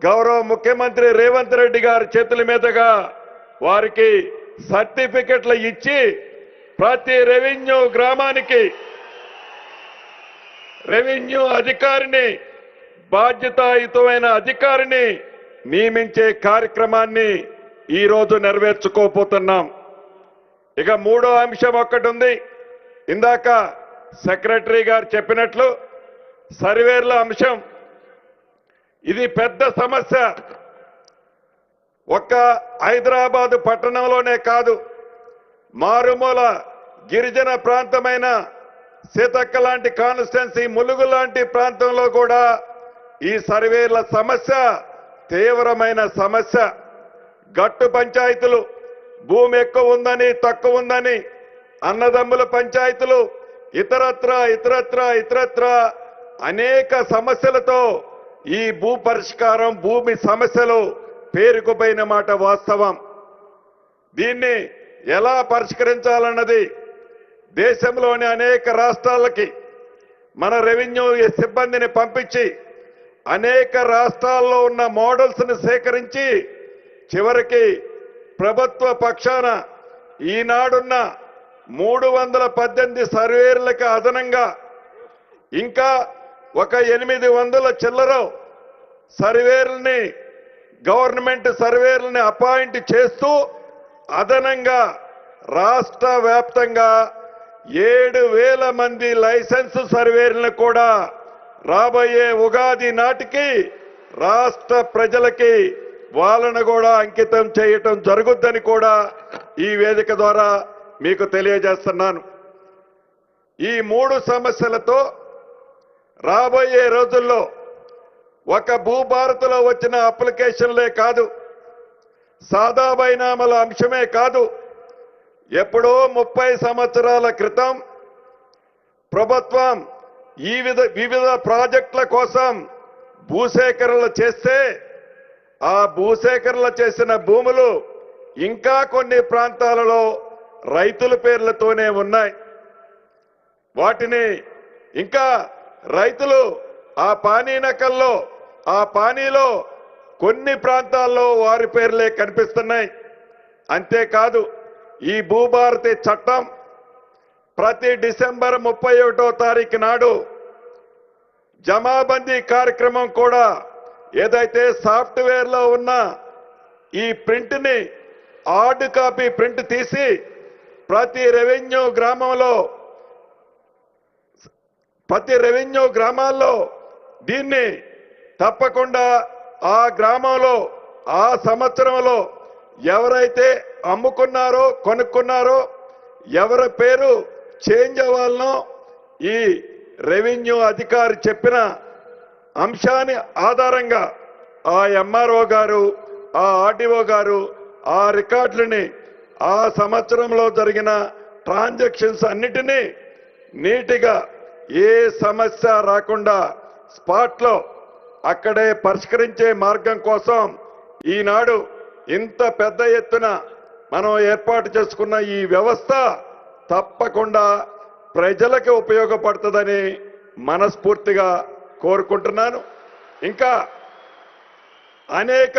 గౌరవ ముఖ్యమంత్రి రేవంత్ రెడ్డి గారి చేతుల మీదుగా వారికి సర్టిఫికెట్లు ఇచ్చి ప్రతి రెవెన్యూ గ్రామానికి రెవెన్యూ అధికారిని బాధ్యతాయుతమైన అధికారిని నియమించే కార్యక్రమాన్ని ఈ రోజు నెరవేర్చుకోబోతున్నాం. ఇక మూడో అంశం ఒక్కటి ఉంది. ఇందాక సెక్రటరీ గారు చెప్పినట్లు సర్వేర్ల అంశం ఇది పెద్ద సమస్య. ఒక్క హైదరాబాదు పట్టణంలోనే కాదు, మారుమూల గిరిజన ప్రాంతమైన సీతక్క లాంటి కాన్స్టిట్యున్సీ, ములుగు లాంటి ప్రాంతంలో కూడా ఈ సర్వేల సమస్య తీవ్రమైన సమస్య. గట్టు పంచాయతీలు, భూమి ఎక్కువ ఉందని తక్కువ ఉందని, అన్నదమ్ముల పంచాయతీలు, ఇతరత్ర అనేక సమస్యలతో ఈ భూ పరిష్కారం, భూమి సమస్యలు పేరుకుపోయిన మాట వాస్తవం. దీన్ని ఎలా పరిష్కరించాలన్నది దేశంలోని అనేక రాష్ట్రాలకి మన రెవెన్యూ సిబ్బందిని పంపించి అనేక రాష్ట్రాల్లో ఉన్న మోడల్స్ ని సేకరించి చివరికి ప్రభుత్వ పక్షాన ఈనాడున్న 318 సర్వేర్లకు అదనంగా ఇంకా ఒక 800 చిల్లర సర్వేర్లని, గవర్నమెంట్ సర్వేర్లని అపాయింట్ చేస్తూ అదనంగా రాష్ట్ర వ్యాప్తంగా 7,000 మంది లైసెన్స్ సర్వేర్లను కూడా రాబోయే ఉగాది నాటికి రాష్ట్ర ప్రజలకి వాళ్ళను కూడా అంకితం చేయటం జరుగుద్దని కూడా ఈ వేదిక ద్వారా మీకు తెలియజేస్తున్నాను. ఈ 3 సమస్యలతో రాబోయే రోజుల్లో ఒక భూభారత్లో వచ్చిన అప్లికేషన్లే కాదు, సాదా బైనామాల అంశమే కాదు, ఎప్పుడో 30 సంవత్సరాల క్రితం ప్రభుత్వం వివిధ ప్రాజెక్టుల కోసం భూసేకరణలు చేస్తే ఆ భూసేకరణలు చేసిన భూములు ఇంకా కొన్ని ప్రాంతాలలో రైతుల పేర్లతోనే ఉన్నాయి. వాటిని ఇంకా రైతులు ఆ పానీ నకల్లో, ఆ పానీలో కొన్ని ప్రాంతాల్లో వారి పేర్లే కనిపిస్తున్నాయి. అంతేకాదు ఈ భూభారతి చట్టం ప్రతి డిసెంబర్ 31వ తారీఖు నాడు జమాబందీ కార్యక్రమం కూడా ఏదైతే సాఫ్ట్వేర్ లో ఉన్న ఈ ప్రింట్ ని హార్డ్ కాపీ ప్రింట్ తీసి ప్రతి రెవెన్యూ గ్రామాల్లో దీన్ని తప్పకుండా ఆ గ్రామంలో ఆ సంవత్సరంలో ఎవరైతే అమ్ముకున్నారో, కొనుక్కున్నారో, ఎవరి పేరు చేంజ్ అవ్వాలనో ఈ రెవెన్యూ అధికారి చెప్పిన అంశాన్ని ఆధారంగా ఆ ఎంఆర్ఓ గారు, ఆ ఆర్డీఓ గారు ఆ రికార్డులని, ఆ సంవత్సరంలో జరిగిన ట్రాన్సాక్షన్స్ అన్నిటినీ నీటిగా ఏ సమస్య రాకుండా స్పాట్లో అక్కడే పరిష్కరించే మార్గం కోసం ఈనాడు ఇంత పెద్ద ఎత్తున మనం ఏర్పాటు చేసుకున్న ఈ వ్యవస్థ తప్పకుండా ప్రజలకు ఉపయోగపడుతుందని మనస్ఫూర్తిగా కోరుకుంటున్నాను. ఇంకా అనేక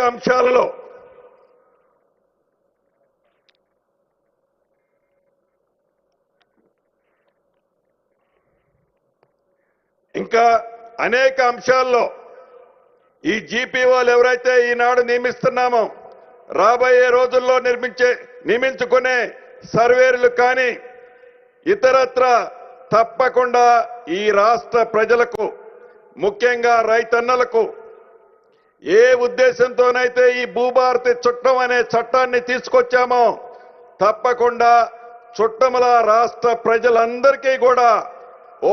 అంశాలలో ఈ జీపీఓలు ఎవరైతే ఈనాడు నియమిస్తున్నామో రాబోయే రోజుల్లో నియమించుకునే సర్వేర్లు కానీ ఇతరత్ర తప్పకుండా ఈ రాష్ట్ర ప్రజలకు, ముఖ్యంగా రైతన్నలకు ఏ ఉద్దేశంతోనైతే ఈ భూభారతి చట్టం అనే చట్టాన్ని తీసుకొచ్చామో తప్పకుండా చుట్టముల రాష్ట్ర ప్రజలందరికీ కూడా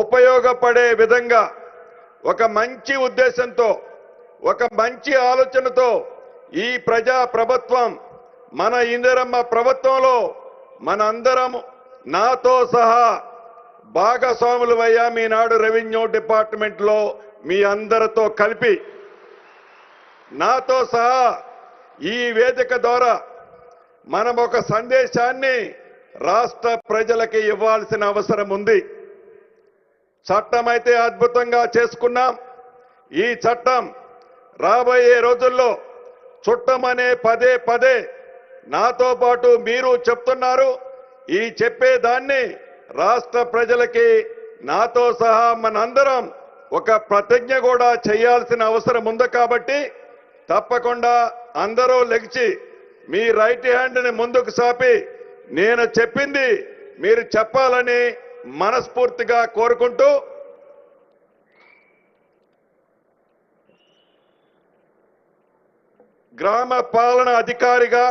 ఉపయోగపడే విధంగా ఒక మంచి ఉద్దేశంతో, ఒక మంచి ఆలోచనతో ఈ ప్రజా ప్రభుత్వం, మన ఇందిరమ్మ ప్రభుత్వంలో మనందరం నాతో సహా భాగస్వాములు అయ్యా. మీనాడు రెవెన్యూ డిపార్ట్మెంట్ లో మీ అందరితో కలిపి నాతో సహా ఈ వేదిక ద్వారా మనం ఒక సందేశాన్ని రాష్ట్ర ప్రజలకి ఇవ్వాల్సిన అవసరం ఉంది. చట్టం అయితే అద్భుతంగా చేసుకున్నాం. ఈ చట్టం రాబోయే రోజుల్లో చుట్టమనే పదే పదే నాతో పాటు మీరు చెప్తున్నారు. ఈ చెప్పేదాన్ని రాష్ట్ర ప్రజలకి నాతో సహా మనందరం ఒక ప్రతిజ్ఞ కూడా చేయాల్సిన అవసరం ఉంది. కాబట్టి తప్పకుండా అందరూ లెగిచి మీ రైట్ హ్యాండ్ని ముందుకు సాపి నేను చెప్పింది మీరు చెప్పాలని మనస్ఫూర్తిగా కోరుకుంటూ గ్రామ పాలన అధికారిగా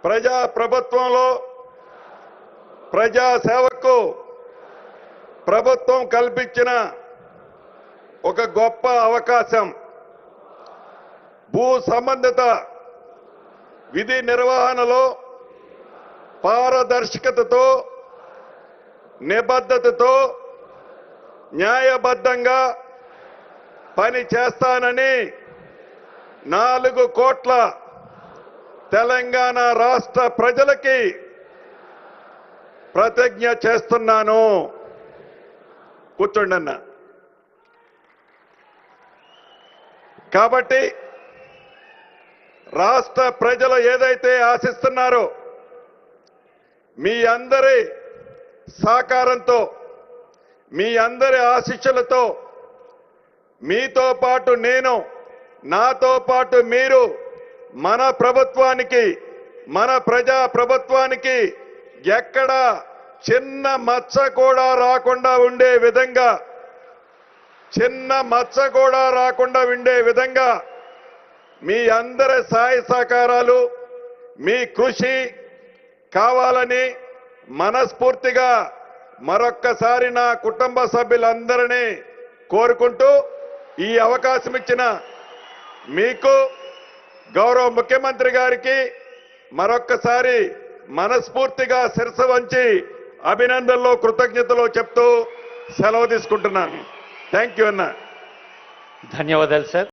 ప్రజా ప్రభుత్వంలో ప్రజా సేవకు ప్రభుత్వం కల్పించిన ఒక గొప్ప అవకాశం. భూ సంబంధిత విధి నిర్వహణలో పారదర్శకతతో నిబద్ధతతో న్యాయబద్ధంగా పని చేస్తానని 4 కోట్ల తెలంగాణ రాష్ట్ర ప్రజలకి ప్రతిజ్ఞ చేస్తున్నాను. కూర్చోండి అన్న. కాబట్టి రాష్ట్ర ప్రజలు ఏదైతే ఆశిస్తున్నారో మీ అందరి సహకారంతో మీ అందరి ఆశీస్సులతో మీతో పాటు నేను నాతో పాటు మీరు మన ప్రభుత్వానికి మన ప్రజా ప్రభుత్వానికి ఎక్కడ చిన్న మచ్చ కూడా రాకుండా ఉండే విధంగా మీ అందరి సహాయ సహకారాలు మీ కృషి కావాలని మనస్ఫూర్తిగా మరొక్కసారి నా కుటుంబ సభ్యులందరినీ కోరుకుంటూ ఈ అవకాశం ఇచ్చిన మీకు గౌరవ ముఖ్యమంత్రి గారికి మరొక్కసారి మనస్ఫూర్తిగా శిరస్సు వంచి అభినందనలు కృతజ్ఞతలు చెప్తూ సెలవు తీసుకుంటున్నాను. థ్యాంక్ యూ అన్న. ధన్యవాదాలు సార్.